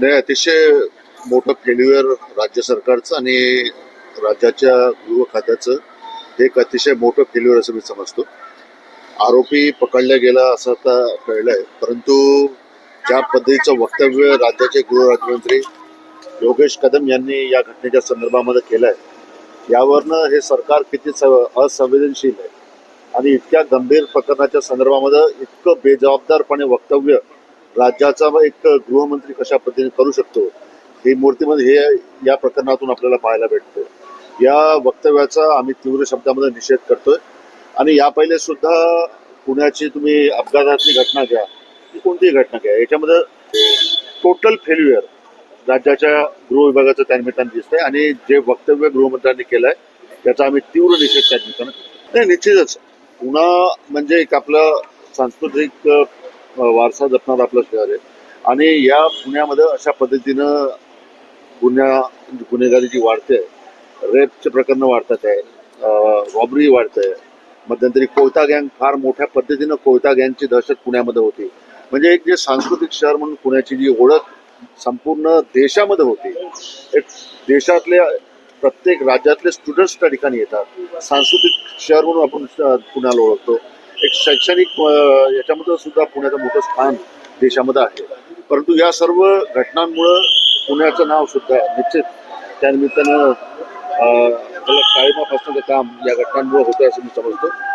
नाही, अतिशय मोठं फेल्युअर राज्य सरकारचं आणि राज्याच्या गृह खात्याचं हे एक अतिशय मोठं फेल्युअर असं मी समजतो. आरोपी पकडला गेला असं आता कळलंय, परंतु ज्या पद्धतीचं वक्तव्य राज्याचे गृहराज्यमंत्री योगेश कदम यांनी या घटनेच्या संदर्भामध्ये केलंय, यावरनं हे सरकार किती असंवेदनशील आहे आणि इतक्या गंभीर प्रकरणाच्या संदर्भामध्ये इतकं बेजबाबदारपणे वक्तव्य राज्याचा एक गृहमंत्री कशा पद्धतीने करू शकतो, ही मूर्तिमंत हे या प्रकरणातून आपल्याला पाहायला भेटतं. या वक्तव्याचा आम्ही तीव्र शब्दामध्ये निषेध करतोय आणि या पहिले सुद्धा पुण्याची तुम्ही अपघातातली घटना घ्या की कोणतीही घटना घ्या, याच्यामध्ये टोटल फेल्युअर राज्याच्या गृह विभागाचं त्या निमित्तानं दिसतंय आणि जे वक्तव्य गृहमंत्र्यांनी केलंय त्याचा आम्ही तीव्र निषेध त्या निमित्तानं करतो. नाही, निश्चितच पुणा म्हणजे एक आपलं सांस्कृतिक वारसा जपणारं आपलं शहर आहे आणि या पुण्यामध्ये अशा पद्धतीनं गुन्हेगारी जी वाढते, रेपचे प्रकरणं वाढतात आहे, रॉबरी वाढत आहे. मध्यंतरी कोयता गँग, फार मोठ्या पद्धतीनं कोयता गँगची दहशत पुण्यामध्ये होती. म्हणजे एक जे सांस्कृतिक शहर म्हणून पुण्याची जी ओळख संपूर्ण देशामध्ये होती, एक देशातल्या प्रत्येक राज्यातले स्टुडंट्स त्या ठिकाणी येतात. सांस्कृतिक शहर म्हणून आपण पुण्याला ओळखतो. एक शैक्षणिक याच्यामध्ये सुद्धा पुण्याचं मोठं स्थान देशामध्ये आहे. परंतु या सर्व घटनांमुळं पुण्याचं नाव सुद्धा निश्चित त्या निमित्तानं त्याला काळीमा फासण्याचं काम या घटनांमुळे होतं असं मी समजतो.